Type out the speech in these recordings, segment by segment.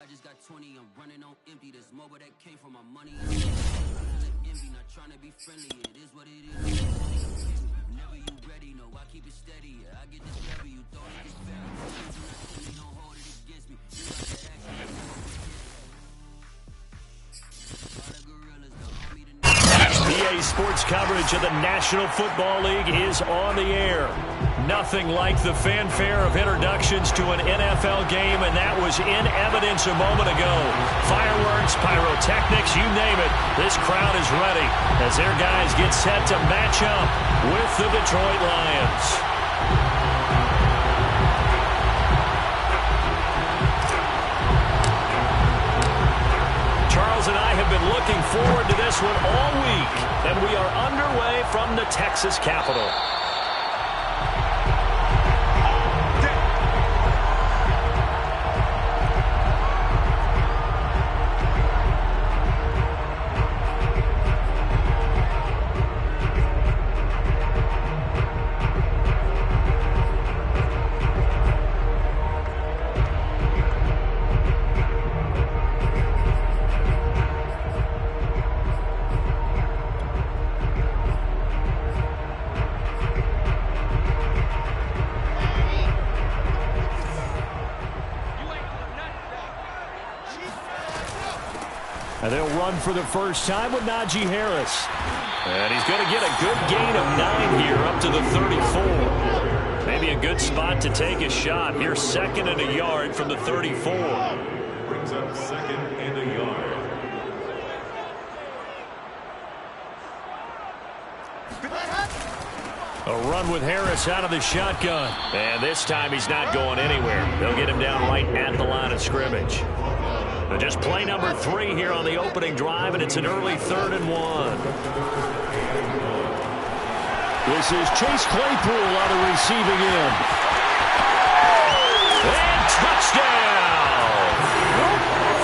just got 20, I'm running on empty. There's more where that came from, my money is envy, not trying to be friendly. It is what it is. Whenever you ready, no, I keep it steady. Yeah, I get this W, you thought it was very. You don't hold it against me. You got that action. EA Sports coverage of the National Football League is on the air. Nothing like the fanfare of introductions to an NFL game, and that was in evidence a moment ago. Fireworks, pyrotechnics, you name it. This crowd is ready as their guys get set to match up with the Detroit Lions. And I have been looking forward to this one all week, and we are underway from the Texas Capitol. And they'll run for the first time with Najee Harris. And he's going to get a good gain of 9 here up to the 34. Maybe a good spot to take a shot. Here's 2nd and a yard from the 34. Brings up 2nd and a yard. A run with Harris out of the shotgun. And this time he's not going anywhere. They'll get him down right at the line of scrimmage. But just play number 3 here on the opening drive, and it's an early 3rd and 1. This is Chase Claypool on the receiving end. And touchdown!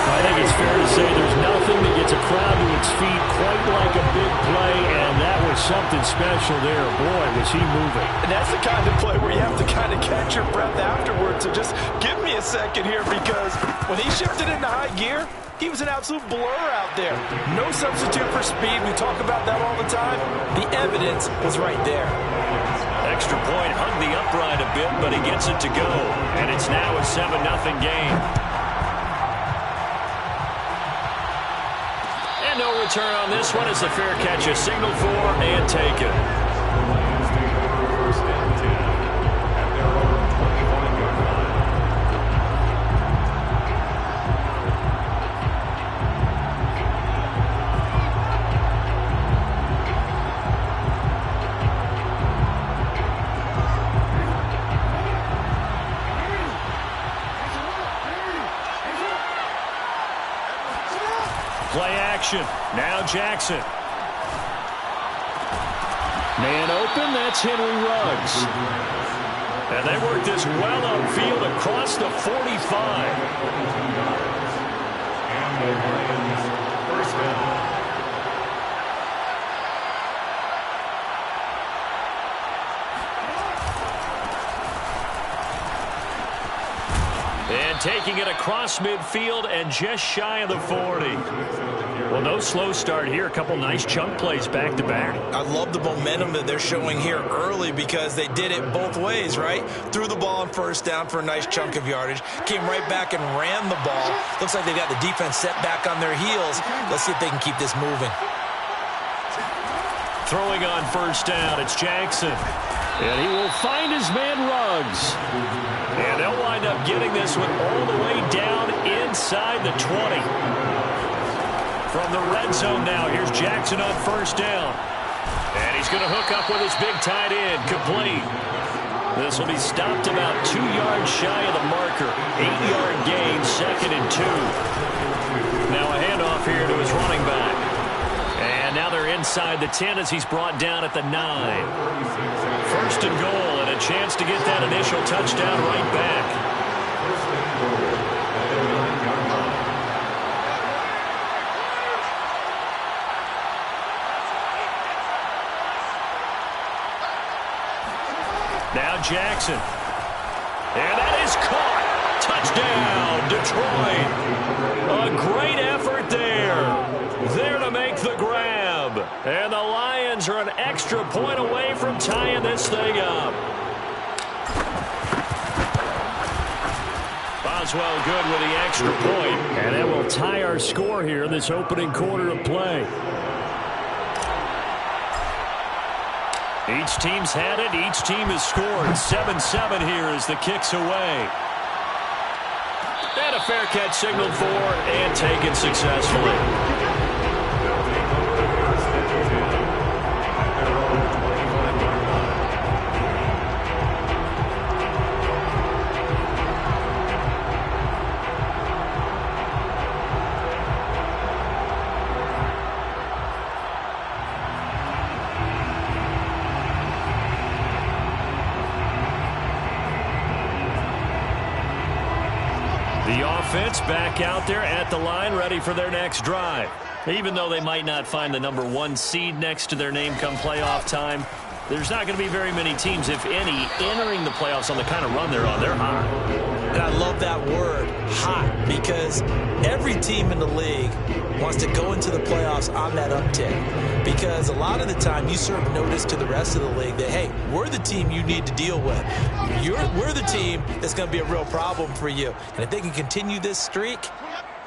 I think it's fair to say there's nothing that gets a crowd to its feet quite like a big play, and that was something special there. Boy, was he moving. And that's the kind of play where you have to kind of catch your breath afterwards. So just give me a second here, because when he shifted into high gear, he was an absolute blur out there. No substitute for speed. We talk about that all the time. The evidence was right there. Extra point hugged the upright a bit, but he gets it to go. And it's now a 7-0 game. And no return on this one as the fair catch is signaled for and taken. Play action. Now Jackson. Man open. That's Henry Ruggs. And they work this well upfield across the 45. First down. And taking it across midfield and just shy of the 40. Well, no slow start here. A couple nice chunk plays back-to-back. I love the momentum that they're showing here early, because they did it both ways, right? Threw the ball on first down for a nice chunk of yardage. Came right back and ran the ball. Looks like they've got the defense set back on their heels. Let's see if they can keep this moving. Throwing on first down, it's Jackson. And he will find his man Ruggs. And they'll wind up getting this one all the way down inside the 20. From the red zone now, here's Jackson on first down. And he's going to hook up with his big tight end, complete. This will be stopped about 2 yards shy of the marker. 8-yard gain, 2nd and 2. Now a handoff here to his running back. And now they're inside the 10 as he's brought down at the 9. 1st and goal, and a chance to get that initial touchdown right back. Now Jackson. And that is caught. Touchdown, Detroit. extra point away from tying this thing up. Boswell good with the extra point. And that will tie our score here in this opening quarter of play. Each team's had it. Each team has scored. 7-7 here as the kick's away. And a fair catch signaled for and taken successfully. Back out there at the line, ready for their next drive. Even though they might not find the number 1 seed next to their name come playoff time, there's not going to be very many teams, if any, entering the playoffs on the kind of run they're on. They're hot. And I love that word, hot, because every team in the league wants to go into the playoffs on that uptick. Because a lot of the time you serve notice to the rest of the league that, hey, we're the team you need to deal with. We're the team that's going to be a real problem for you. And if they can continue this streak,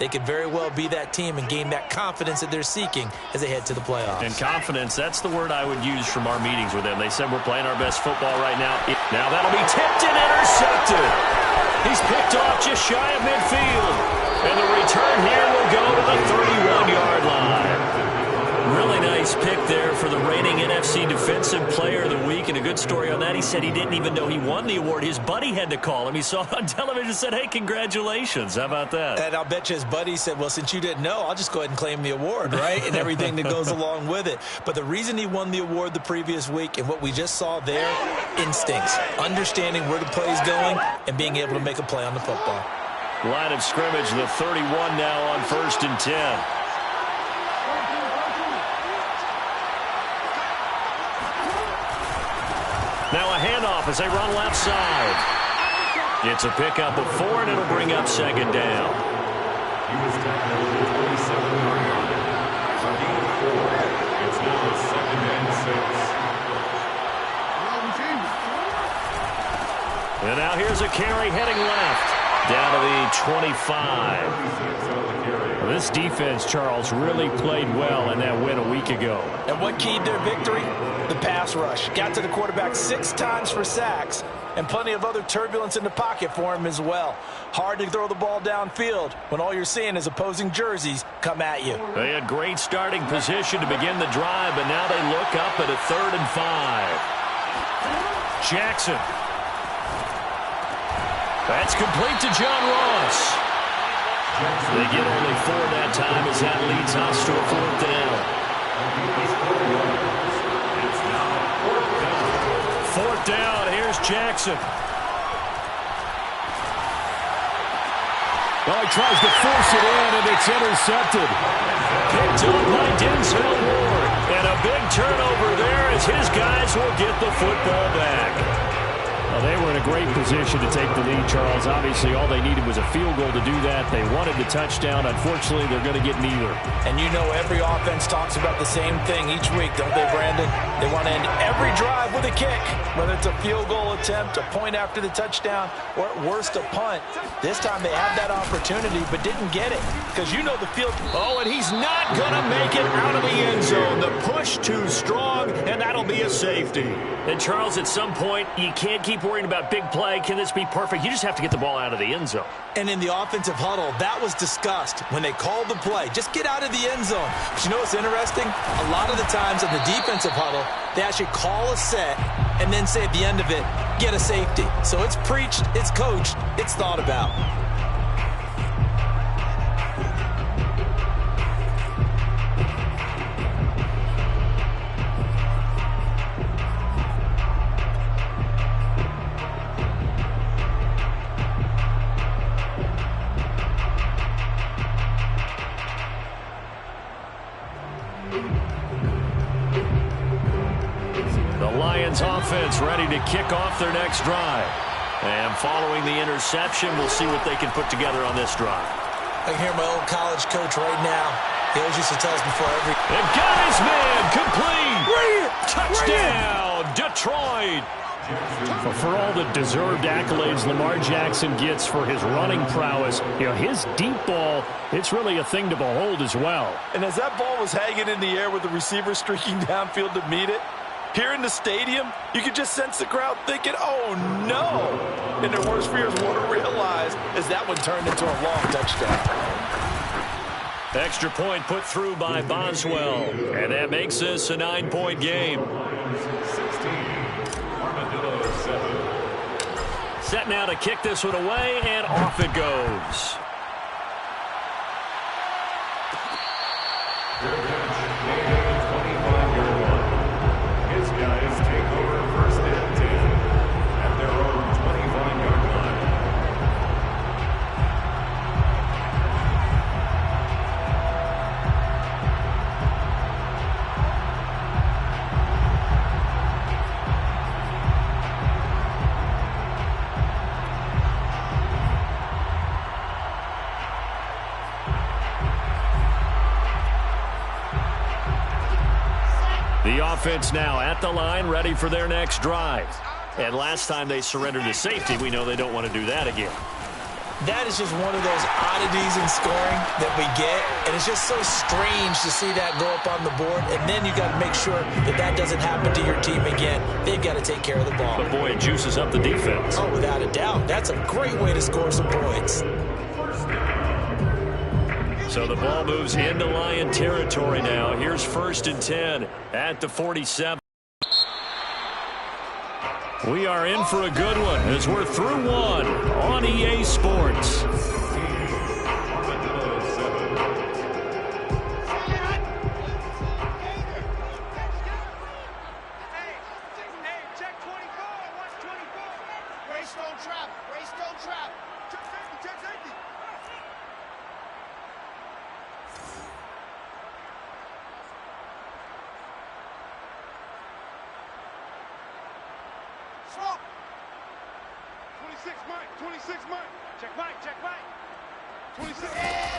they could very well be that team and gain that confidence that they're seeking as they head to the playoffs. And confidence, that's the word I would use from our meetings with them. They said we're playing our best football right now. Now that'll be tipped and intercepted. He's picked off just shy of midfield. And the return here will go to the 31-yard line. Really nice pick there for the reigning NFC Defensive Player of the Week. And a good story on that, he said he didn't even know he won the award. His buddy had to call him. He saw it on television and said, hey, congratulations. How about that? And I'll bet you his buddy said, well, since you didn't know, I'll just go ahead and claim the award, right? And everything that goes along with it. But the reason he won the award the previous week and what we just saw there, instincts, understanding where the play is going and being able to make a play on the football. Line of scrimmage, the 31 now on 1st and 10. Now a handoff as they run left side. It's a pickup of 4, and it'll bring up 2nd down. He was tackled at the 27-yard line. Starting at 4. It's now 2nd and 6. And now here's a carry heading left. Down to the 25. Well, this defense, Charles, really played well in that win a week ago. And what keyed their victory? The pass rush. Got to the quarterback 6 times for sacks, and plenty of other turbulence in the pocket for him as well. Hard to throw the ball downfield when all you're seeing is opposing jerseys come at you. They had great starting position to begin the drive, but now they look up at a 3rd and 5. Jackson. That's complete to John Ross. They get only 4 that time as that leads us to a 4th down. 4th down, here's Jackson. Well, he tries to force it in, and it's intercepted. Picked up by Denzel Ward. And a big turnover there as his guys will get the football back. Well, they were in a great position to take the lead, Charles. Obviously, all they needed was a field goal to do that. They wanted the touchdown. Unfortunately, they're going to get neither. And you know every offense talks about the same thing each week, don't they, Brandon? They want to end every drive with a kick, whether it's a field goal attempt, a point after the touchdown, or at worst, a punt. This time they had that opportunity but didn't get it because you know the field. Oh, and he's not going to make it out of the end zone. The push too strong, and that'll be a safety. And, Charles, at some point, you can't keep worrying about big play. Can this be perfect? You just have to get the ball out of the end zone. And in the offensive huddle, that was discussed when they called the play. Just get out of the end zone. But you know what's interesting? A lot of the times in the defensive huddle, they actually call a set and then say at the end of it, get a safety. So it's preached, it's coached, it's thought about. Offense ready to kick off their next drive. And following the interception, we'll see what they can put together on this drive. I can hear my old college coach right now. He always used to tell us before every... And got his man complete. Touchdown, Detroit. For all the deserved accolades Lamar Jackson gets for his running prowess, his deep ball, it's really a thing to behold as well. And as that ball was hanging in the air with the receiver streaking downfield to meet it, here in the stadium, you could just sense the crowd thinking, oh, no. And their worst fears won't realize as that one turned into a long touchdown. Extra point put through by Boswell. And that makes this a 9-point game. 16. Armadillo 7. Set now to kick this one away, and off it goes. The offense now at the line, ready for their next drive. And last time they surrendered to safety, we know they don't want to do that again. That is just one of those oddities in scoring that we get, and it's just so strange to see that go up on the board, and then you got to make sure that that doesn't happen to your team again. They've got to take care of the ball. But, boy, it juices up the defense. Oh, without a doubt. That's a great way to score some points. So the ball moves into Lion territory now. Here's 1st and 10 at the 47. We are in for a good one as we're through one on EA Sports.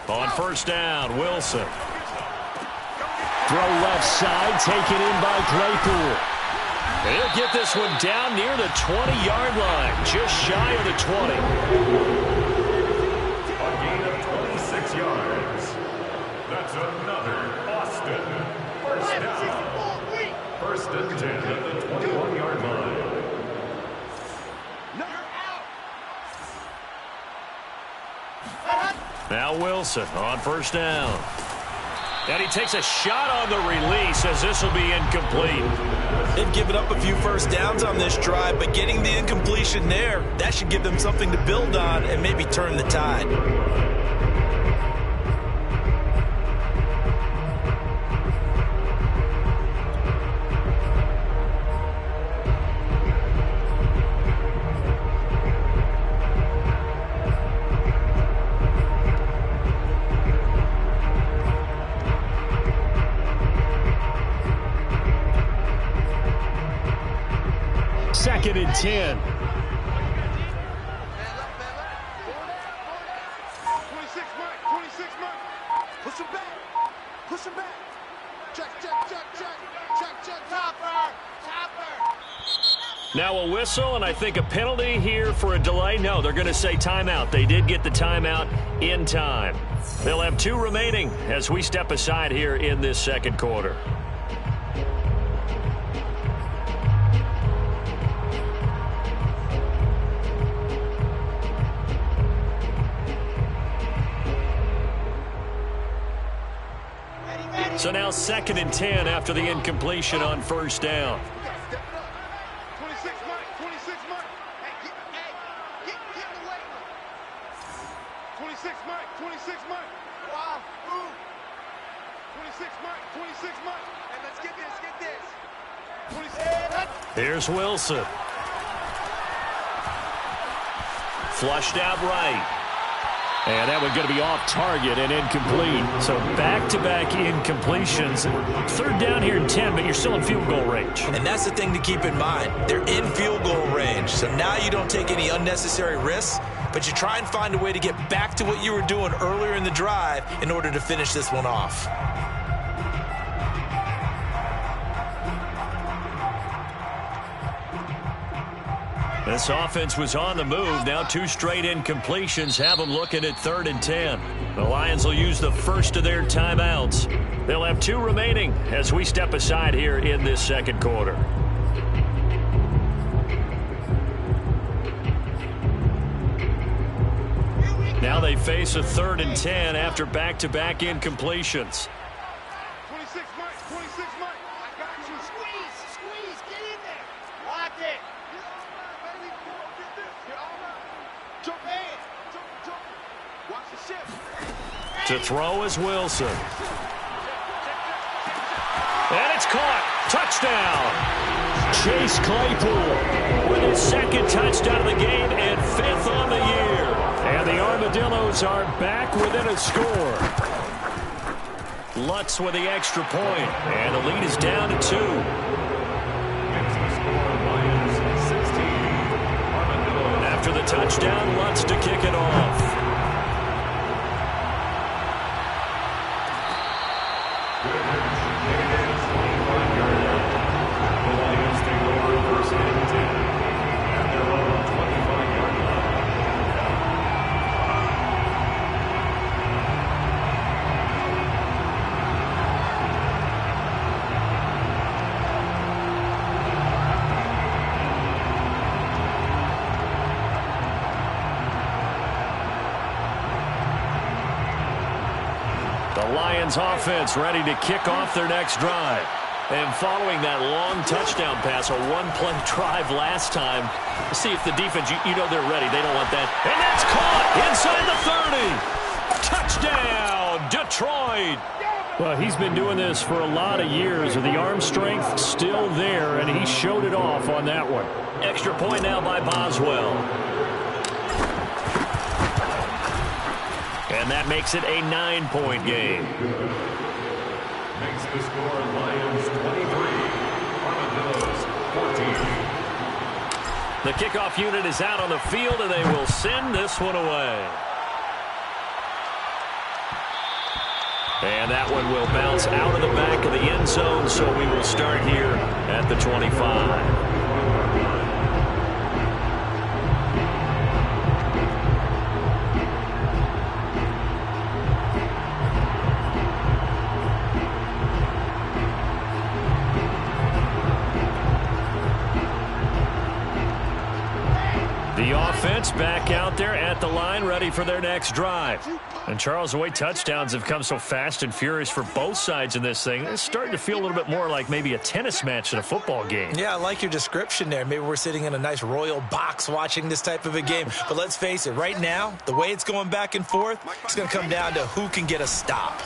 On 1st down, Wilson. Throw left side, taken in by Claypool. And he'll get this one down near the 20-yard line, just shy of the 20. A gain of 26 yards. That's another Austin. 1st down. 1st and 10 at the 21-yard line. Now Wilson on 1st down. And he takes a shot on the release as this will be incomplete. They've given up a few 1st downs on this drive, but getting the incompletion there, that should give them something to build on and maybe turn the tide. Second and 10. 26 Mike. Push him back. Push him back. Check. Topper. Now a whistle and I think a penalty here for a delay. No, they're going to say timeout. They did get the timeout in time. They'll have 2 remaining as we step aside here in this 2nd quarter. So now 2nd and 10 after the incompletion on 1st down. 26 Mike. Hey, get away. 26 Mike. Wow. 26 Mike. Hey, let's get this. 26. Here's Wilson. Flushed out right. And that one's going to be off target and incomplete. So back-to-back incompletions. 3rd down here in 10, but you're still in field goal range. And that's the thing to keep in mind. They're in field goal range. So now you don't take any unnecessary risks. but you try and find a way to get back to what you were doing earlier in the drive in order to finish this one off. This offense was on the move. Now 2 straight incompletions have them looking at 3rd and 10. The Lions will use the first of their timeouts. They'll have 2 remaining as we step aside here in this second quarter. Now they face a 3rd and 10 after back-to-back incompletions. 26, Mike. 26, Mike. I got you. Squeeze. Get in there. Lock it. Get all right, baby. Get this. Get all right. Jump in. Jump. Watch the shift. To throw is Wilson. And it's caught. Touchdown. Chase Claypool with his 2nd touchdown of the game and 5th on the year. And the Armadillos are back within a score. Lutz with the extra point. And the lead is down to 2. After the touchdown, Lutz to kick it off. Offense ready to kick off their next drive. And following that long touchdown pass, a 1-play drive last time, see if the defense, you know they're ready. They don't want that. And that's caught inside the 30. Touchdown, Detroit. Well, he's been doing this for a lot of years, and the arm strength still there, and he showed it off on that one. Extra point now by Boswell. And that makes it a 9-point game. Makes the score Lions 23, Armadillos 14. The kickoff unit is out on the field, and they will send this one away. And that one will bounce out of the back of the end zone, so we will start here at the 25. The offense back out there at the line, ready for their next drive. And Charles, the way touchdowns have come so fast and furious for both sides in this thing, it's starting to feel a little bit more like maybe a tennis match than a football game. Yeah, I like your description there. Maybe we're sitting in a nice royal box watching this type of a game. But let's face it, right now, the way it's going back and forth, it's going to come down to who can get a stop.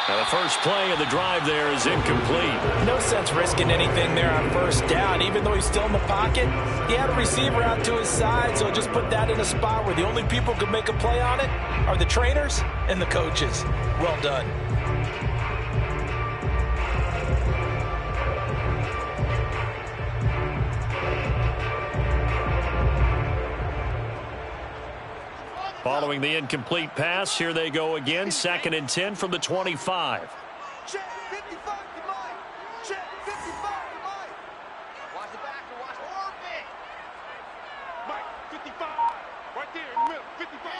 Now the first play of the drive there is incomplete. No sense risking anything there on first down. Even though he's still in the pocket, he had a receiver out to his side, so just put that in a spot where the only people who can make a play on it are the trainers and the coaches. Well done. Following the incomplete pass, here they go again. 2nd and 10 from the 25. Check 55 to Mike. Check 55 to Mike. Watch the back and watch the orbit. Mike, 55. Right there in the middle. 55.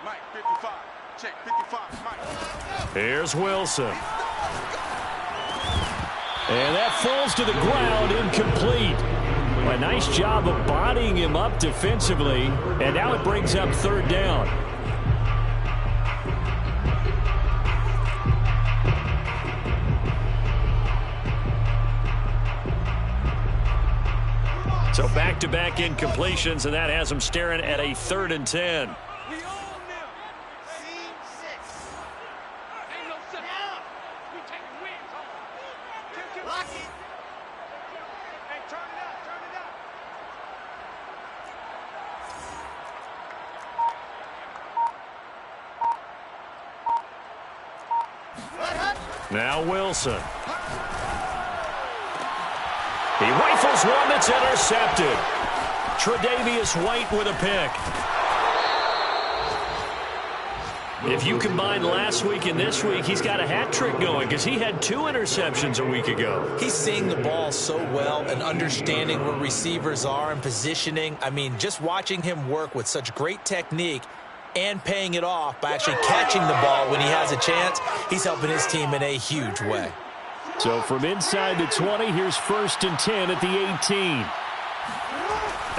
Mike, 55. Check 55. Mike. Here's Wilson. And that falls to the ground, incomplete. A nice job of bodying him up defensively, and now it brings up 3rd down. So back-to-back incompletions, and that has them staring at a 3rd and 10. Now Wilson. He rifles one that's intercepted. Tre'Davious White with a pick. If you combine last week and this week, he's got a hat trick going because he had 2 interceptions a week ago. He's seeing the ball so well and understanding where receivers are and positioning. I mean, just watching him work with such great technique and paying it off by actually catching the ball when he has a chance, he's helping his team in a huge way. So from inside the 20, here's 1st and 10 at the 18.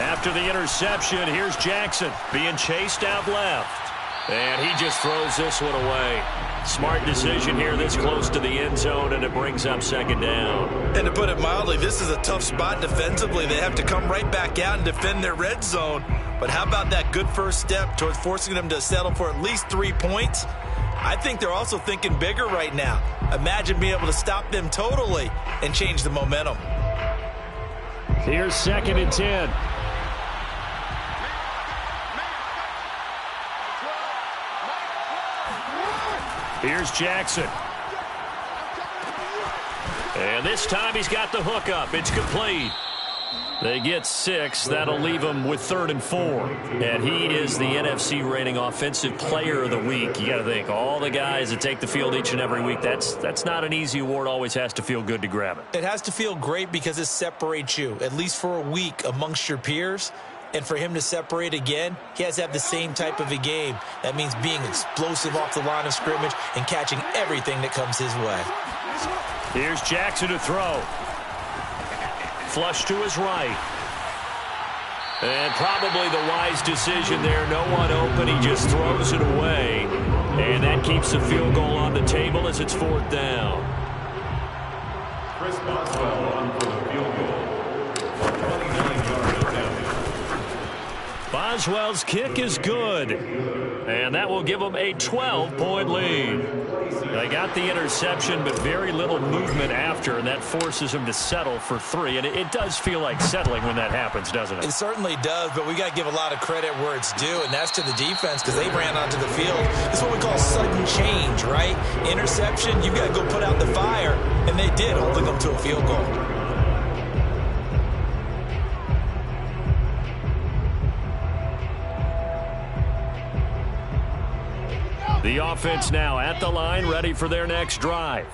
After the interception, here's Jackson being chased out left. And he just throws this one away. Smart decision here this close to the end zone, and it brings up 2nd down. And to put it mildly, this is a tough spot defensively. They have to come right back out and defend their red zone. But how about that good first step towards forcing them to settle for at least 3 points? I think they're also thinking bigger right now. Imagine being able to stop them totally and change the momentum. Here's 2nd and 10. Here's Jackson. And this time he's got the hook up. It's complete. They get 6. That'll leave him with 3rd and 4. And he is the NFC rating offensive player of the week. You got to think, all the guys that take the field each and every week, that's not an easy award. Always has to feel good to grab it. It has to feel great because it separates you, at least for a week, amongst your peers. And for him to separate again, he has to have the same type of a game. That means being explosive off the line of scrimmage and catching everything that comes his way. Here's Jackson to throw. Flush to his right. And probably the wise decision there. No one open. He just throws it away. And that keeps the field goal on the table as it's 4th down. Chris Boswell on for the field goal. 29-yard attempt. Boswell's kick is good. And that will give them a 12-point lead. They got the interception, but very little movement after, and that forces them to settle for 3. And it does feel like settling when that happens, doesn't it? It certainly does, but we got to give a lot of credit where it's due, and that's to the defense because they ran onto the field. This is what we call sudden change, right? Interception, you got to go put out the fire, and they did, holding them to a field goal. The offense now at the line, ready for their next drive.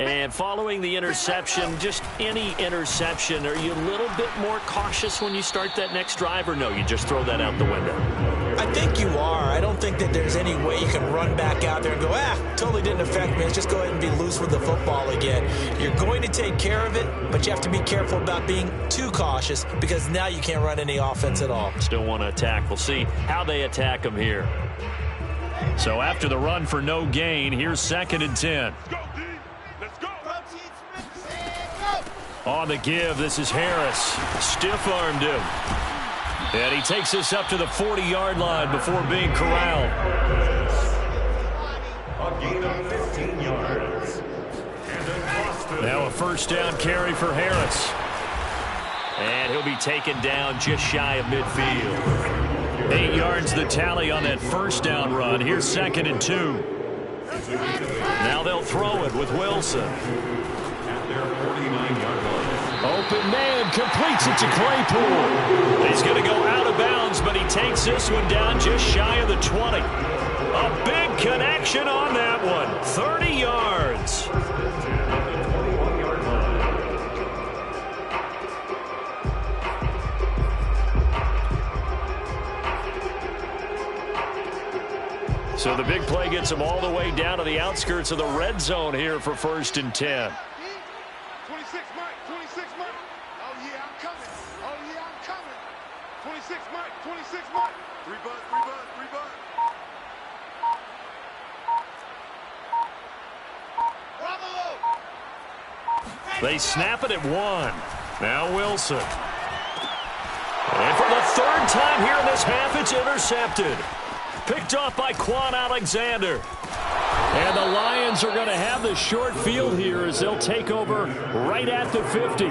And following the interception, just any interception, are you a little bit more cautious when you start that next drive, or no, you just throw that out the window? I think you are. I don't think that there's any way you can run back out there and go, totally didn't affect me. Let's just go ahead and be loose with the football again. You're going to take care of it, but you have to be careful about being too cautious because now you can't run any offense at all. Still want to attack. We'll see how they attack them here. So after the run for no gain, here's 2nd and 10. Let's go. On the give, this is Harris. Stiff-armed him. And he takes this up to the 40-yard line before being corralled. A gain of 15 yards. Now a 1st down carry for Harris. And he'll be taken down just shy of midfield. 8 yards the tally on that 1st down run. Here's 2nd and 2. Now they'll throw it with Wilson. At their 49-yard line. Open man completes it to Claypool. He's going to go out of bounds, but he takes this one down just shy of the 20. A big connection on that one. 30 yards. So the big play gets him all the way down to the outskirts of the red zone here for 1st and 10. 26 Mike, 26 Mike. Oh, yeah, I'm coming. Oh, yeah, I'm coming. 26 Mike, 26 Mike. 3 bud, 3 bud, 3 bud. Bravo! They snap it at 1. Now Wilson. And for the 3rd time here in this half, it's intercepted. Picked off by Quan Alexander. And the Lions are going to have the short field here as they'll take over right at the 50.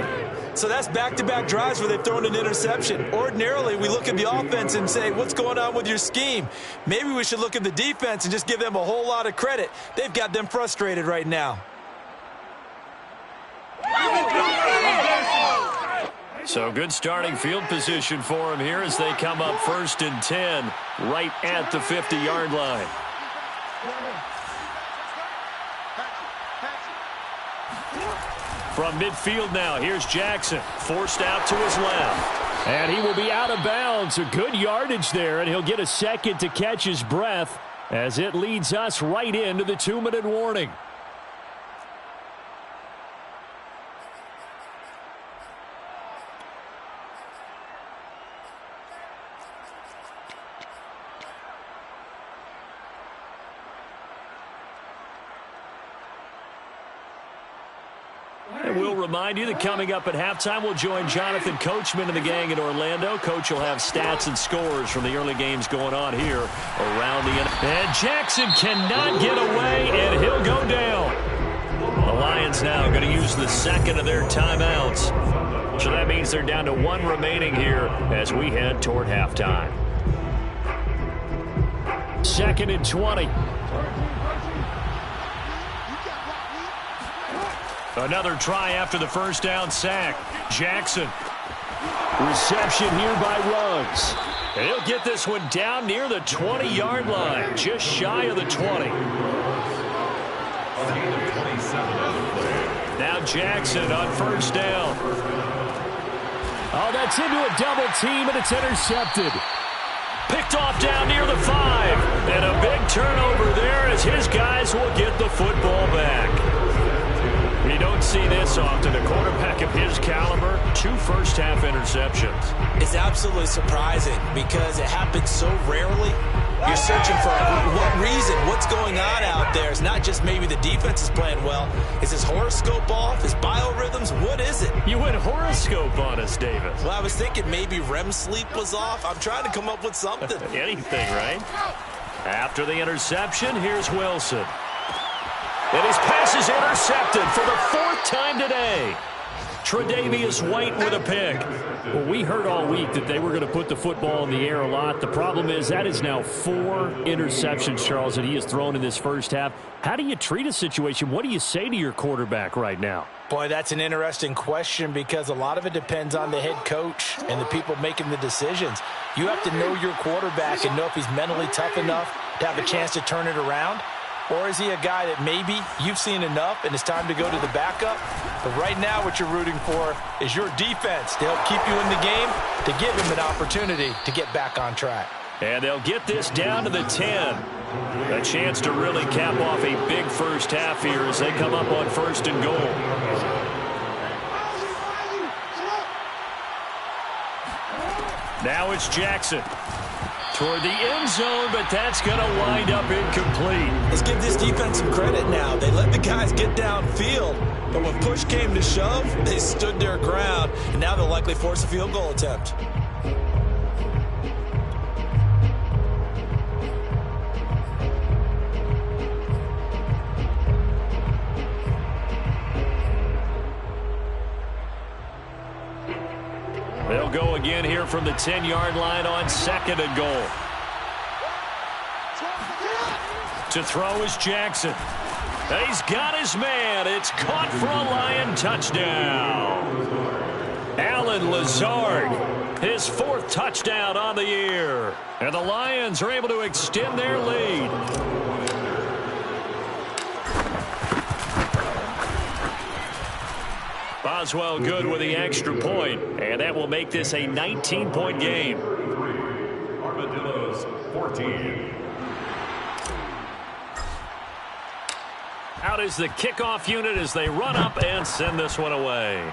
So that's back-to-back drives where they've thrown an interception. Ordinarily, we look at the offense and say, what's going on with your scheme? Maybe we should look at the defense and just give them a whole lot of credit. They've got them frustrated right now. So good starting field position for him here as they come up 1st and 10 right at the 50-yard line. From midfield now, here's Jackson, forced out to his left. And he will be out of bounds. A good yardage there, and he'll get a second to catch his breath as it leads us right into the 2-minute warning. And we'll remind you that coming up at halftime, we'll join Jonathan Coachman and the gang in Orlando. Coach will have stats and scores from the early games going on here around the end. And Jackson cannot get away, and he'll go down. The Lions now going to use the second of their timeouts. So that means they're down to 1 remaining here as we head toward halftime. 2nd and 20. Another try after the first down sack. Jackson. Reception here by Ruggs. And he'll get this one down near the 20-yard line, just shy of the 20. Now Jackson on first down. Oh, that's into a double team, and it's intercepted. Picked off down near the 5. And a big turnover there as his guys will get the football back. You don't see this often. A quarterback of his caliber, 2 first-half interceptions. It's absolutely surprising because it happens so rarely. You're searching for what reason, what's going on out there. It's not just maybe the defense is playing well. Is his horoscope off? His biorhythms? What is it? You went horoscope on us, Davis. Well, I was thinking maybe REM sleep was off. I'm trying to come up with something. Anything, right? After the interception, here's Wilson. And his pass is intercepted for the 4th time today. Tre'Davious White with a pick. Well, we heard all week that they were going to put the football in the air a lot. The problem is that is now 4 interceptions, Charles, that he has thrown in this first half. How do you treat a situation? What do you say to your quarterback right now? Boy, that's an interesting question because a lot of it depends on the head coach and the people making the decisions. You have to know your quarterback and know if he's mentally tough enough to have a chance to turn it around. Or is he a guy that maybe you've seen enough and it's time to go to the backup? But right now what you're rooting for is your defense to help keep you in the game, to give him an opportunity to get back on track. And they'll get this down to the 10. A chance to really cap off a big first half here as they come up on 1st and goal. Now it's Jackson. Toward the end zone, but that's going to wind up incomplete. Let's give this defense some credit now. They let the guys get downfield, but when push came to shove, they stood their ground, and now they'll likely force a field goal attempt. They'll go again here from the 10-yard line on 2nd and goal. To throw is Jackson. And he's got his man. It's caught for a Lion touchdown. Allen Lazard, his 4th touchdown on the year. And the Lions are able to extend their lead. Boswell good with the extra point, and that will make this a 19-point game. Armadillos 14. Out is the kickoff unit as they run up and send this one away.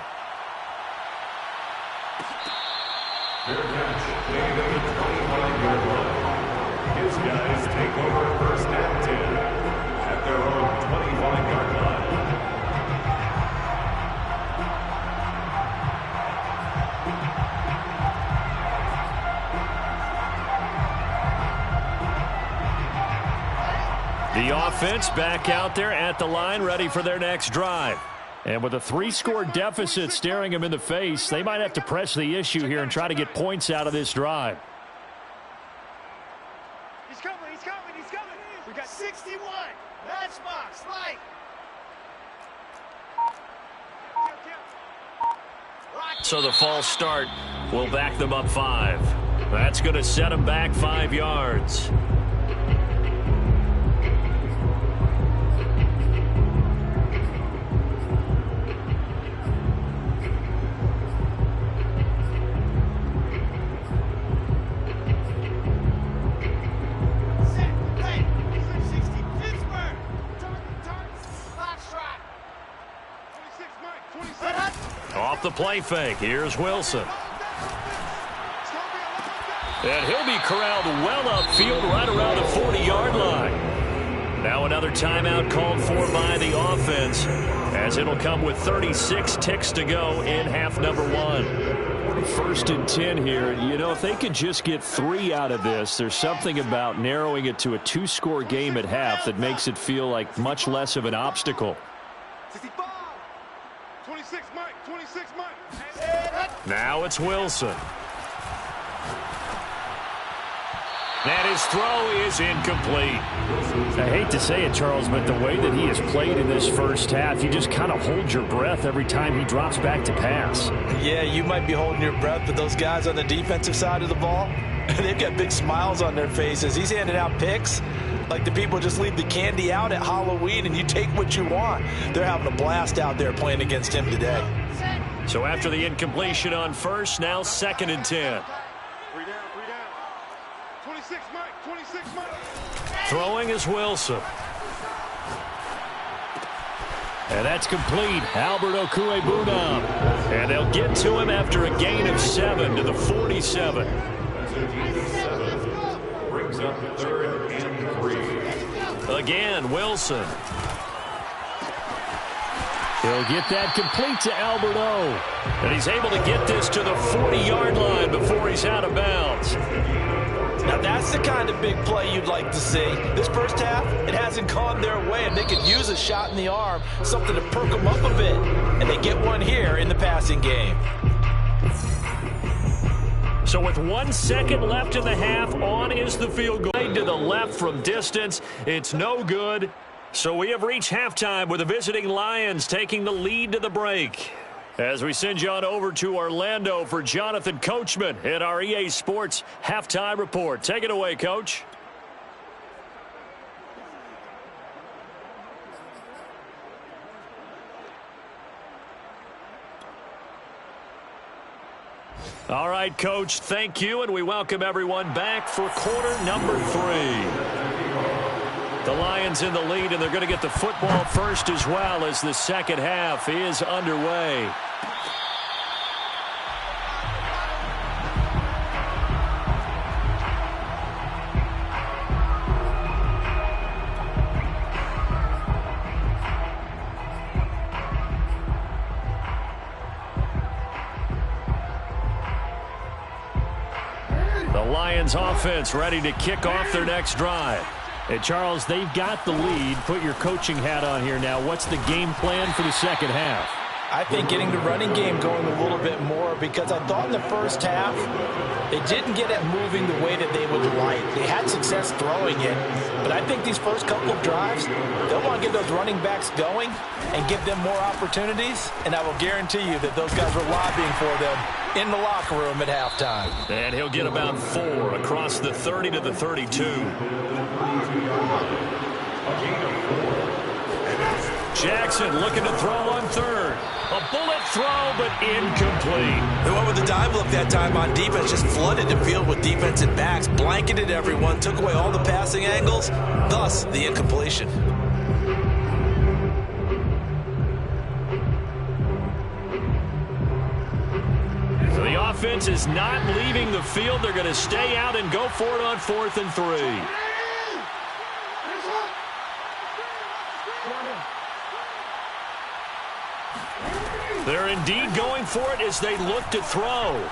Their catch made at the 25-yard line. His guys take over 1st and 10 at their own 25-yard line. The offense back out there at the line, ready for their next drive. And with a 3-score deficit staring them in the face, they might have to press the issue here and try to get points out of this drive. He's coming, he's coming, he's coming. We got 61. Matchbox, light. So the false start will back them up 5. That's going to set them back 5 yards. Off the play fake, here's Wilson. And he'll be corralled well upfield right around the 40-yard line. Now another timeout called for by the offense, as it'll come with 36 ticks to go in half number 1. 1st and 10 here. You know, if they could just get 3 out of this, there's something about narrowing it to a 2-score game at half that makes it feel like much less of an obstacle. 26, Mike. 26, Mike. Now it's Wilson. And his throw is incomplete. I hate to say it, Charles, but the way that he has played in this first half, you just kind of hold your breath every time he drops back to pass. Yeah, you might be holding your breath, but those guys on the defensive side of the ball, they've got big smiles on their faces. He's handing out picks like the people just leave the candy out at Halloween and you take what you want. They're having a blast out there playing against him today. So after the incompletion on first, now 2nd and 10. 3 down. 26, Mike. 26, Mike. Throwing is Wilson. And that's complete. Albert Okwuegbunam. And they'll get to him after a gain of 7 to the 47. Brings up 3rd and 3. Again, Wilson. He'll get that complete to Albert O. And he's able to get this to the 40-yard line before he's out of bounds. Now that's the kind of big play you'd like to see. This first half, it hasn't gone their way, and they could use a shot in the arm, something to perk them up a bit. And they get one here in the passing game. So with 1 second left in the half, on is the field goal. To the left from distance, it's no good. So we have reached halftime with the visiting Lions taking the lead to the break. As we send you on over to Orlando for Jonathan Coachman in our EA Sports Halftime Report. Take it away, Coach. All right, Coach, thank you, and we welcome everyone back for quarter number 3. The Lions in the lead, and they're going to get the football first as well as the second half is underway. The Lions offense ready to kick off their next drive. Hey, Charles, they've got the lead. Put your coaching hat on here now. What's the game plan for the second half? I think getting the running game going a little bit more, because I thought in the first half they didn't get it moving the way that they would like. They had success throwing it, but I think these first couple of drives, they'll want to get those running backs going and give them more opportunities, and I will guarantee you that those guys were lobbying for them in the locker room at halftime. And he'll get about 4 across the 30 to the 32. Jackson looking to throw on 3rd. A bullet throw, but incomplete. They went with the dive look that time on defense, just flooded the field with defensive backs, blanketed everyone, took away all the passing angles, thus the incompletion. So the offense is not leaving the field. They're going to stay out and go for it on 4th and 3. They're indeed going for it as they look to throw.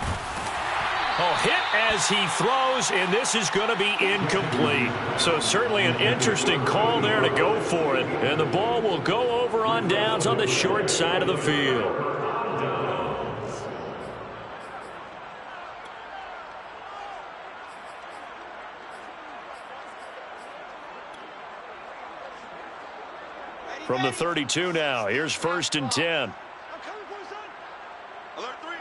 Oh, hit as he throws, and this is going to be incomplete. So certainly an interesting call there to go for it. And the ball will go over on downs on the short side of the field. From the 32 now, here's 1st and 10. I'm coming for you, son. Alert 3,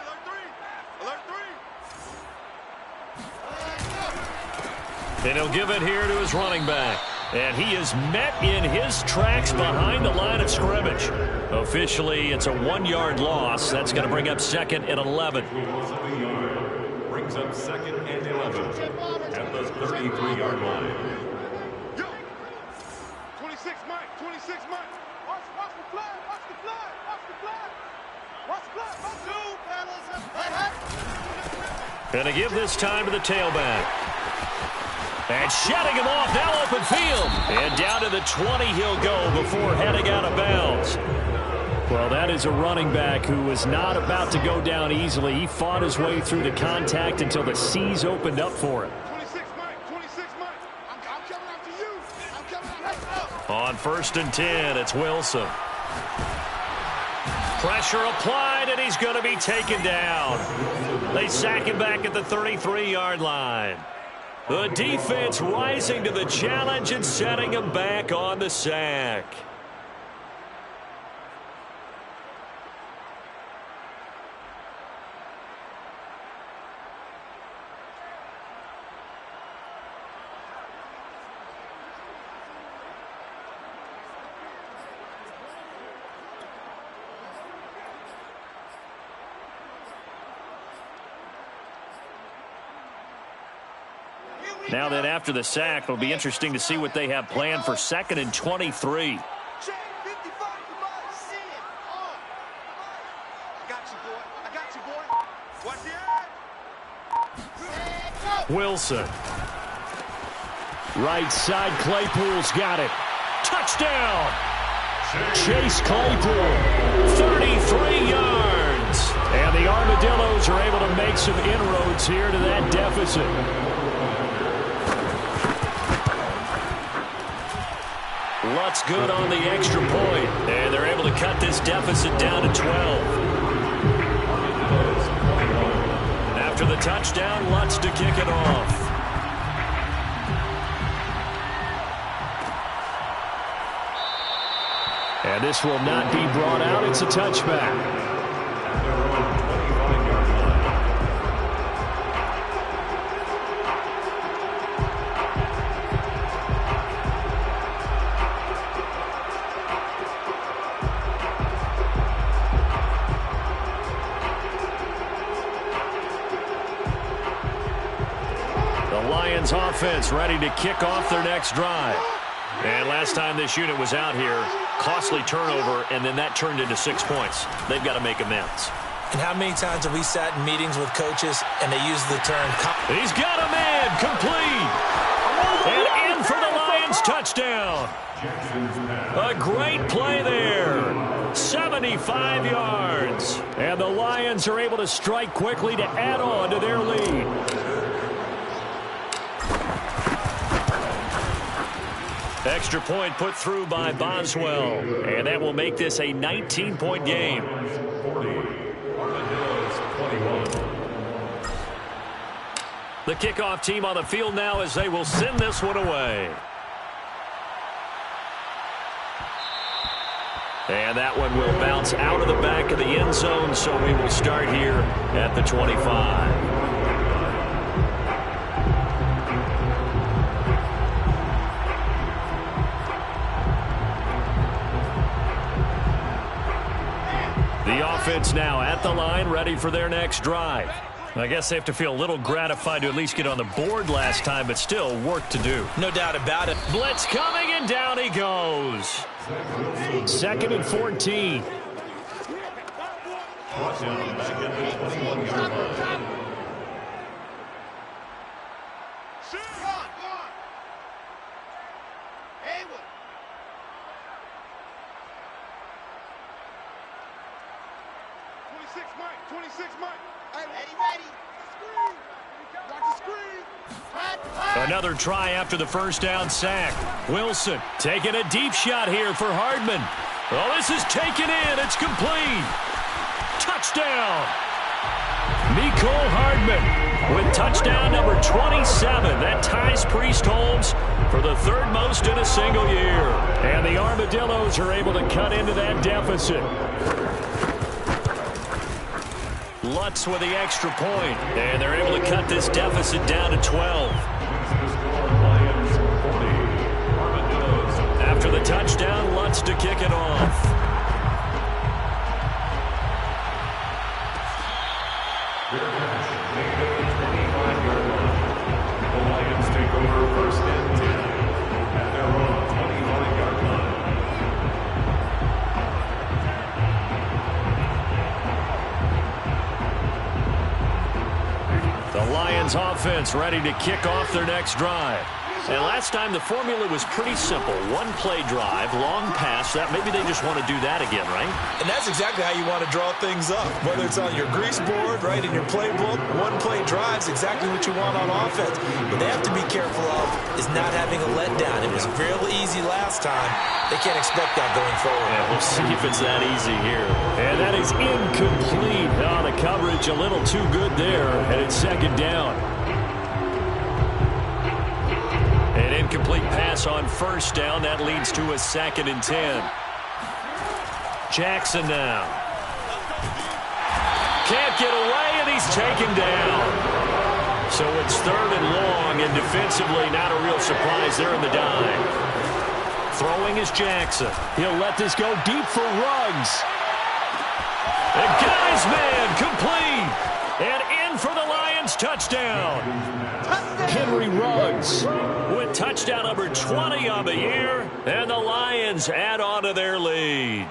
And he'll give it here to his running back. And he is met in his tracks behind the line of scrimmage. Officially, it's a 1-yard loss. That's going to bring up 2nd and 11. Brings up 2nd and 11 at the 33-yard line. 26, Mike. 26, Mike. Watch the flag. Watch the flag. Watch the flag. Watch the flag. Going to give this time to the tailback. And shutting him off, now open field. And down to the 20 he'll go before heading out of bounds. Well, that is a running back who was not about to go down easily. He fought his way through the contact until the seas opened up for him. 26, Mike. 26, Mike. I'm coming after you. I'm coming after you. On 1st and 10, it's Wilson. Pressure applied, and he's going to be taken down. They sack him back at the 33-yard line. The defense rising to the challenge and setting him back on the sack. Now then, after the sack, it'll be interesting to see what they have planned for 2nd and 23. Wilson. Right side, Claypool's got it. Touchdown! Chase Claypool, 33 yards. And the Armadillos are able to make some inroads here to that deficit. Lutz good on the extra point, and they're able to cut this deficit down to 12. After the touchdown, Lutz to kick it off. And this will not be brought out. It's a touchback. Offense ready to kick off their next drive. And last time this unit was out here, costly turnover, and then that turned into 6 points. They've got to make amends. And how many times have we sat in meetings with coaches and they use the term... He's got a man, complete. And in for the Lions touchdown. A great play there. 75 yards. And the Lions are able to strike quickly to add on to their lead. Extra point put through by Boswell. And that will make this a 19-point game. The kickoff team on the field now as they will send this one away. And that one will bounce out of the back of the end zone, so we will start here at the 25. Offense now at the line, ready for their next drive. I guess they have to feel a little gratified to at least get on the board last time, but still work to do. No doubt about it. Blitz coming, and down he goes. 2nd and 14. Another try after the first down sack. Wilson taking a deep shot here for Hardman. Oh, this is taken in. It's complete. Touchdown. Mecole Hardman with touchdown number 27. That ties Priest Holmes for the 3rd most in a single year. And the Armadillos are able to cut into that deficit. Lutz with the extra point, and they're able to cut this deficit down to 12. minutes to kick it off. Their catch made at the 25-yard line. The Lions take over first and 10 at their own 25-yard line. The Lions offense ready to kick off their next drive. And last time the formula was pretty simple. One play drive, long pass. That maybe they just want to do that again, right? And that's exactly how you want to draw things up. Whether it's on your grease board, right, in your playbook, one play drive's exactly what you want on offense. What they have to be careful of is not having a letdown. It was real easy last time. They can't expect that going forward. Yeah, we'll see if it's that easy here. And that is incomplete. Oh, the coverage a little too good there. And it's second down. An incomplete pass on first down. That leads to a 2nd and 10. Jackson now. Can't get away, and he's taken down. So it's 3rd and long, and defensively not a real surprise there in the dime. Throwing is Jackson. He'll let this go deep for Ruggs. And guy's man complete. And in for the Lions touchdown. Henry Ruggs with touchdown number 20 on the year. And the Lions add on to their lead.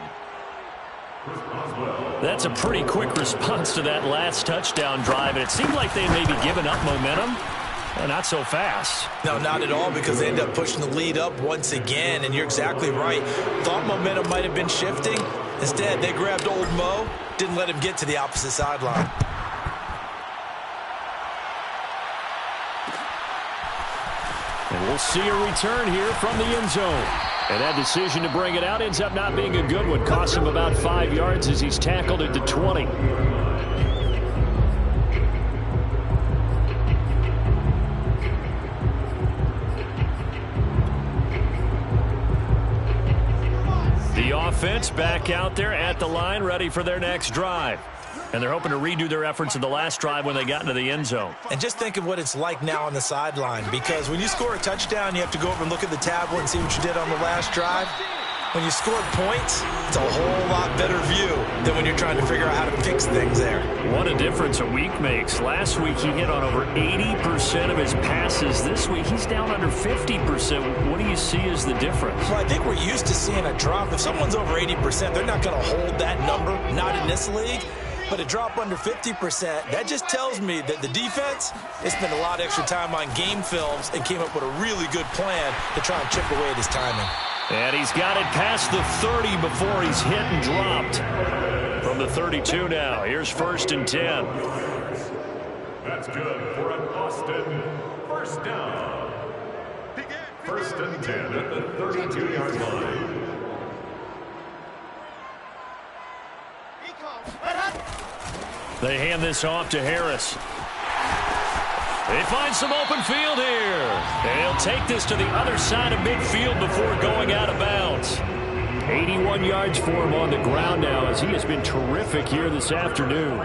That's a pretty quick response to that last touchdown drive. And it seemed like they may be giving up momentum. Not so fast. No, not at all, because they end up pushing the lead up once again, and you're exactly right. Thought momentum might have been shifting. Instead, they grabbed old Mo, didn't let him get to the opposite sideline. And we'll see a return here from the end zone. And that decision to bring it out ends up not being a good one. Cost him about 5 yards as he's tackled at the 20. The offense back out there at the line, ready for their next drive. And they're hoping to redo their efforts in the last drive when they got into the end zone. And just think of what it's like now on the sideline, because when you score a touchdown, you have to go over and look at the tablet and see what you did on the last drive. When you scored points, it's a whole lot better view than when you're trying to figure out how to fix things there. What a difference a week makes. Last week he hit on over 80% of his passes. This week he's down under 50%. What do you see as the difference? Well, I think we're used to seeing a drop. If someone's over 80%, they're not going to hold that number, not in this league. But a drop under 50%, that just tells me that the defense has spent a lot of extra time on game films and came up with a really good plan to try and chip away at his timing. And he's got it past the 30 before he's hit and dropped. From the 32 now, here's 1st and 10. That's good for an Austin first down. 1st and 10 at the 32-yard line. They hand this off to Harris. They find some open field here. And he'll take this to the other side of midfield before going out of bounds. 81 yards for him on the ground now, as he has been terrific here this afternoon.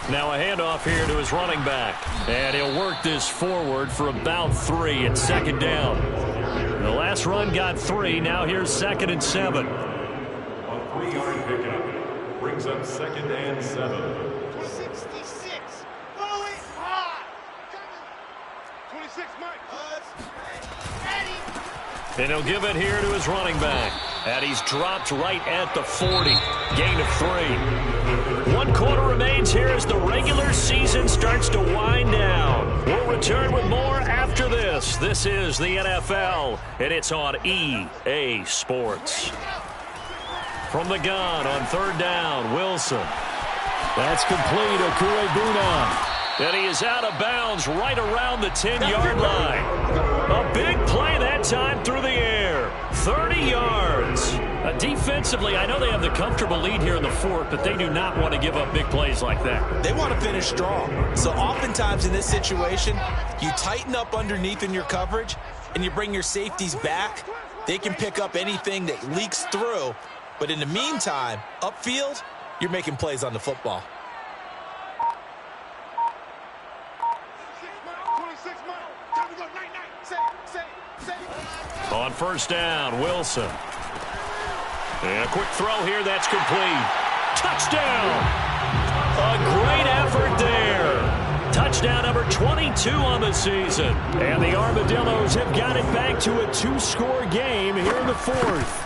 Now a handoff here to his running back. And he'll work this forward for about 3 at 2nd down. The last run got 3. Now here's 2nd and 7. A 3-yard pickup brings up 2nd and 7. 66. Follow it hard. 26, Mike. And he'll give it here to his running back. And he's dropped right at the 40. Gain of 3. 1 quarter remains here as the regular season starts to wind down. We'll return with more after this. This is the NFL, and it's on EA Sports. From the gun on 3rd down, Wilson. That's complete, Okurebuna. And he is out of bounds right around the 10-yard line. A big play that time through the air. 30 yards. Defensively, I know they have the comfortable lead here in the 4th, but they do not want to give up big plays like that. They want to finish strong. So oftentimes in this situation, you tighten up underneath in your coverage, and you bring your safeties back. They can pick up anything that leaks through. But in the meantime, upfield, you're making plays on the football. 26, Mike. Time to go. Night. Say. On first down, Wilson. And a quick throw here, that's complete. Touchdown! A great effort there. Touchdown number 22 on the season. And the Armadillos have got it back to a 2-score game here in the fourth.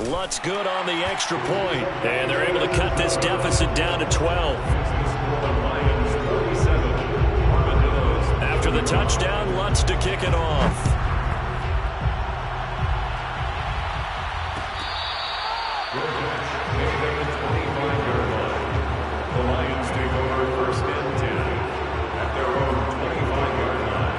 Lutz good on the extra point. And they're able to cut this deficit down to 12. After the touchdown, Lutz to kick it off. The Lions take over first and 10 at their own 25-yard line.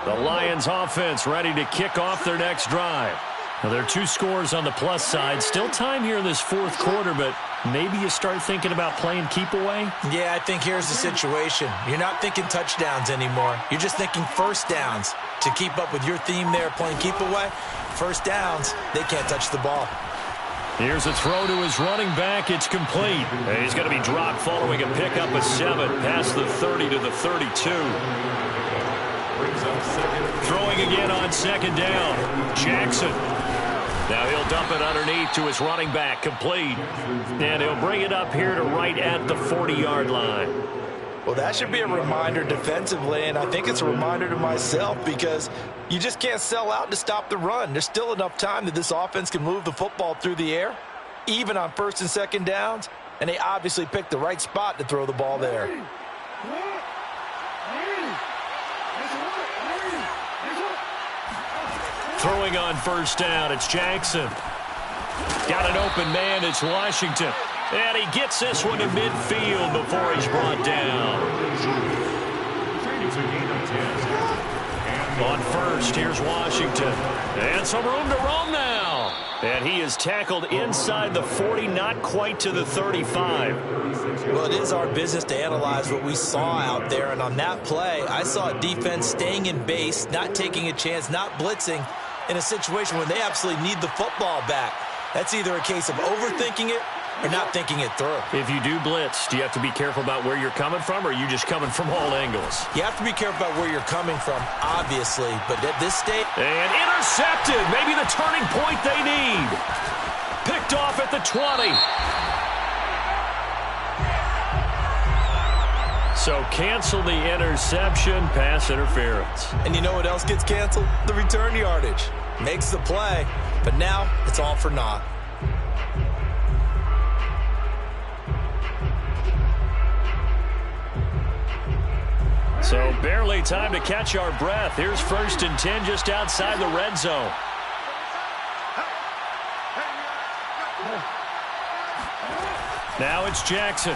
The Lions offense ready to kick off their next drive. Now, there are 2 scores on the plus side. Still time here in this fourth quarter, but maybe you start thinking about playing keep away? Yeah, I think here's the situation. You're not thinking touchdowns anymore. You're just thinking first downs. To keep up with your theme there, playing keep away, first downs, they can't touch the ball. Here's a throw to his running back. It's complete. And he's going to be dropped following a pickup of 7 past the 30 to the 32. Throwing again on second down. Jackson. Now he'll dump it underneath to his running back, complete. And he'll bring it up here to right at the 40-yard line. Well, that should be a reminder defensively, and I think it's a reminder to myself because you just can't sell out to stop the run. There's still enough time that this offense can move the football through the air, even on first and second downs, and they obviously picked the right spot to throw the ball there. Throwing on first down, it's Jackson. Got an open man, it's Washington. And he gets this one to midfield before he's brought down. On first, here's Washington. And some room to roam now. And he is tackled inside the 40, not quite to the 35. Well, it is our business to analyze what we saw out there. And on that play, I saw a defense staying in base, not taking a chance, not blitzing in a situation where they absolutely need the football back. That's either a case of overthinking it or not thinking it through. If you do blitz, do you have to be careful about where you're coming from, or are you just coming from all angles? You have to be careful about where you're coming from, obviously, but at this stage... And intercepted! Maybe the turning point they need. Picked off at the 20. So cancel the interception, pass interference. And you know what else gets canceled? The return yardage. Makes the play, but now it's all for naught. So barely time to catch our breath. Here's first and 10 just outside the red zone. Now it's Jackson.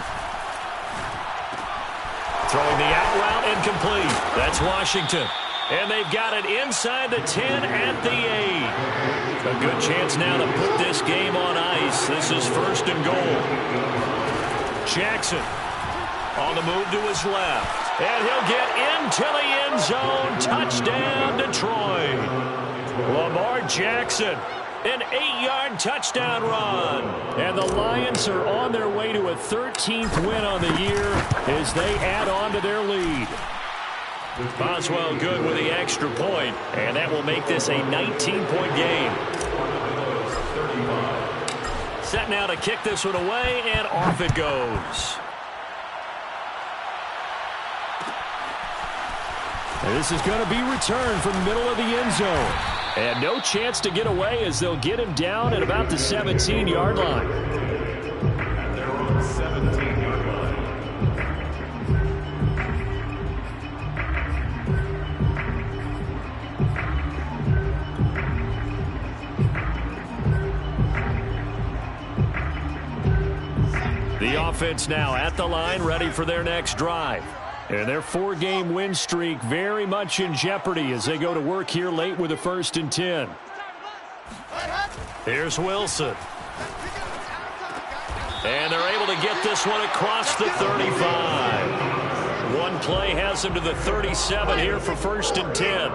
Throwing the out route incomplete. That's Washington. And they've got it inside the 10 at the 8. A good chance now to put this game on ice. This is first and goal. Jackson on the move to his left. And he'll get into the end zone. Touchdown, Detroit. Lamar Jackson. An 8-yard touchdown run. And the Lions are on their way to a 13th win on the year as they add on to their lead. Boswell good with the extra point, and that will make this a 19-point game. Set now to kick this one away, and off it goes. And this is going to be returned from the middle of the end zone. And no chance to get away as they'll get him down at about the 17-yard line. At their own 17-yard line. The offense now at the line, ready for their next drive. And their 4-game win streak very much in jeopardy as they go to work here late with a first and 10. Here's Wilson. And they're able to get this one across the 35. One play has him to the 37 here for 1st and 10.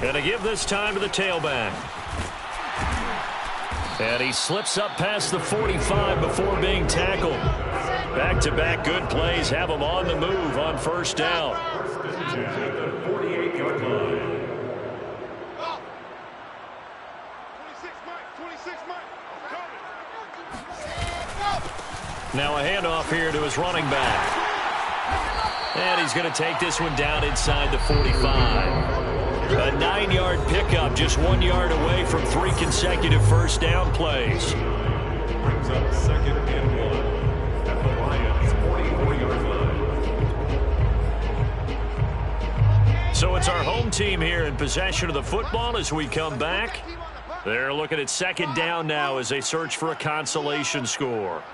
Going to give this time to the tailback. And he slips up past the 45 before being tackled. Back-to-back good plays have him on the move on 1st down. 48-yard line. Now a handoff here to his running back. And he's going to take this one down inside the 45. A 9-yard pickup, just 1 yard away from 3 consecutive 1st down plays. Brings up 2nd and 1 at the Lions' 44-yard line. So it's our home team here in possession of the football as we come back. They're looking at 2nd down now as they search for a consolation score.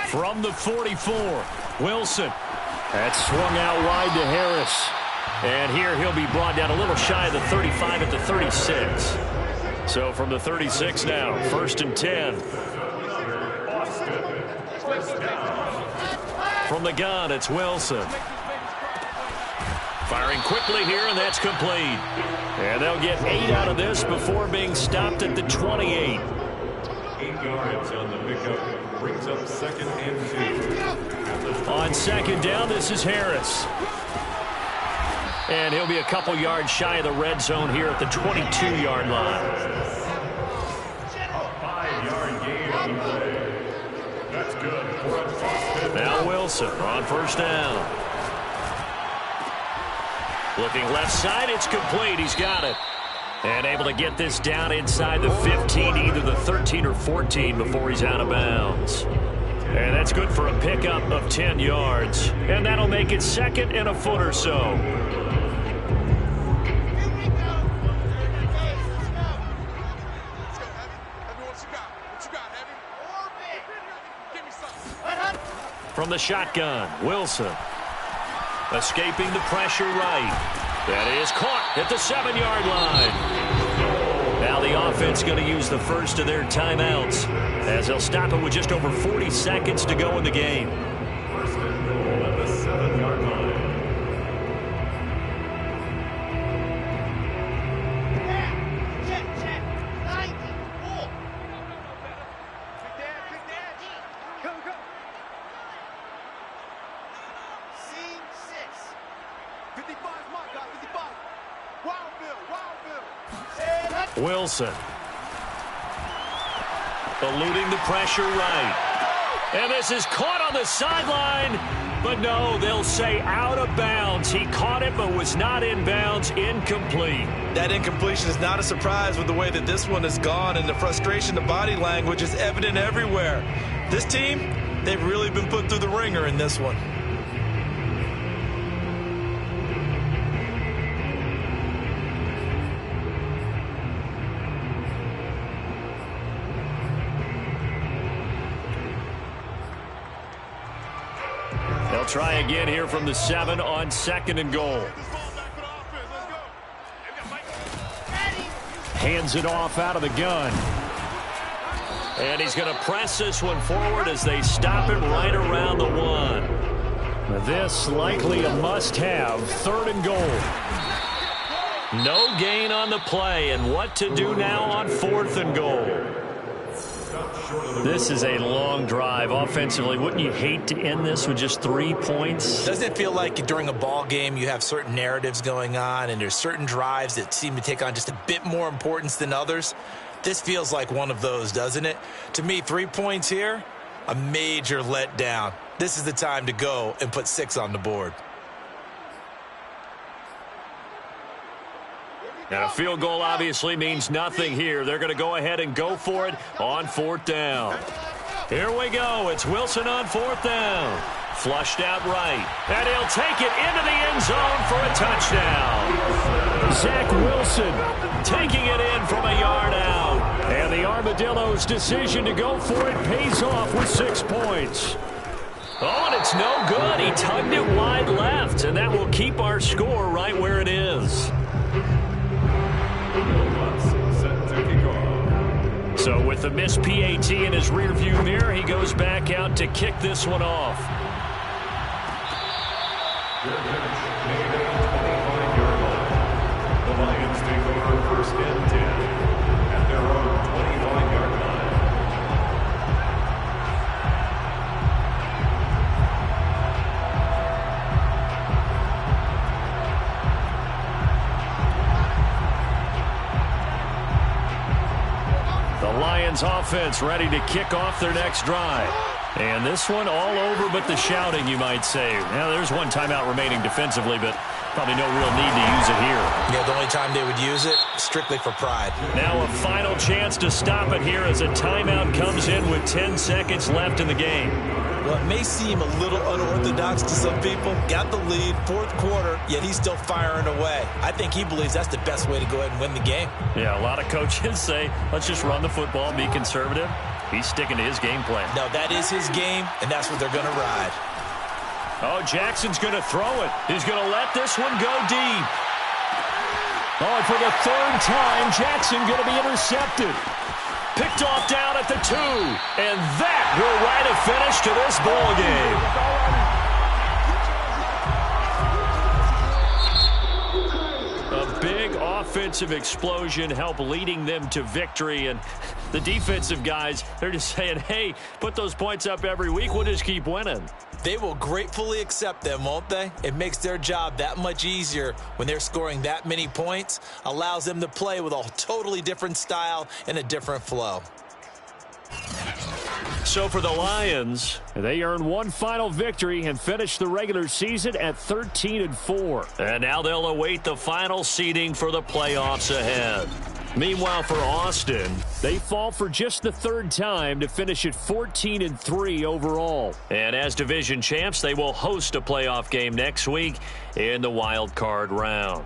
From the 44, Wilson. That's swung out wide to Harris. And here he'll be brought down a little shy of the 35 at the 36. So from the 36 now, 1st and 10. From the gun, it's Wilson. Firing quickly here, and that's complete. And they'll get 8 out of this before being stopped at the 28. 8 yards on the pickup. Brings up 2nd and 2. On 2nd down, this is Harris. And he'll be a couple yards shy of the red zone here at the 22-yard line. A 5-yard gain on the play. That's good for a first. Now Wilson on 1st down. Looking left side, it's complete. He's got it. And able to get this down inside the 15, either the 13 or 14 before he's out of bounds. And that's good for a pickup of 10 yards. And that'll make it 2nd and a foot or so. From the shotgun, Wilson. Escaping the pressure right. That is caught at the 7-yard line. Now the offense going to use the first of their timeouts as they'll stop it with just over 40 seconds to go in the game. 1st and goal at the 7-yard line. Wilson. Eluding the pressure right. And this is caught on the sideline. But no, they'll say out of bounds. He caught it but was not in bounds. Incomplete. That incompletion is not a surprise with the way that this one has gone, and the frustration, the body language is evident everywhere. This team, they've really been put through the ringer in this one. They'll try again here from the 7 on 2nd and goal. Hands it off out of the gun. And he's going to press this one forward as they stop it right around the 1. This likely a must-have. 3rd and goal. No gain on the play, and what to do now on 4th and goal. This is a long drive offensively. Wouldn't you hate to end this with just 3 points? Doesn't it feel like during a ball game you have certain narratives going on and there's certain drives that seem to take on just a bit more importance than others? This feels like one of those, doesn't it? To me, 3 points here, a major letdown. This is the time to go and put 6 on the board. And a field goal obviously means nothing here. They're going to go ahead and go for it on 4th down. Here we go. It's Wilson on 4th down. Flushed out right. And he'll take it into the end zone for a touchdown. Zach Wilson taking it in from a yard out. And the Armadillos' decision to go for it pays off with 6 points. Oh, and it's no good. He tugged it wide left, and that will keep our score right where it is. Set to kick off. So with With a missed PAT in his rearview mirror, he goes back out to kick this one off. Their catch made at the 25-yard line. The Lions take over first and 10 at their own 25-yard line. The Lions offense ready to kick off their next drive. And this one all over but the shouting, you might say. Now, there's one timeout remaining defensively, but probably no real need to use it here. Yeah, the only time they would use it, strictly for pride. Now a final chance to stop it here as a timeout comes in with 10 seconds left in the game. Well, it may seem a little unorthodox to some people. Got the lead, fourth quarter, yet he's still firing away. I think he believes that's the best way to go ahead and win the game. Yeah, a lot of coaches say, let's just run the football, be conservative. He's sticking to his game plan. No, that is his game, and that's what they're going to ride. Oh, Jackson's going to throw it. He's going to let this one go deep. Oh, and for the third time, Jackson going to be intercepted. Picked off down at the 2. And that will write a finish to this ball game. A big offensive explosion helped leading them to victory. And the defensive guys, they're just saying, hey, put those points up every week. We'll just keep winning. They will gratefully accept them, won't they? It makes their job that much easier when they're scoring that many points. Allows them to play with a totally different style and a different flow. So for the Lions, they earn one final victory and finish the regular season at 13-4. And now they'll await the final seeding for the playoffs ahead. Meanwhile, for Austin, they fall for just the third time to finish at 14-3 overall. And as division champs, they will host a playoff game next week in the wild card round.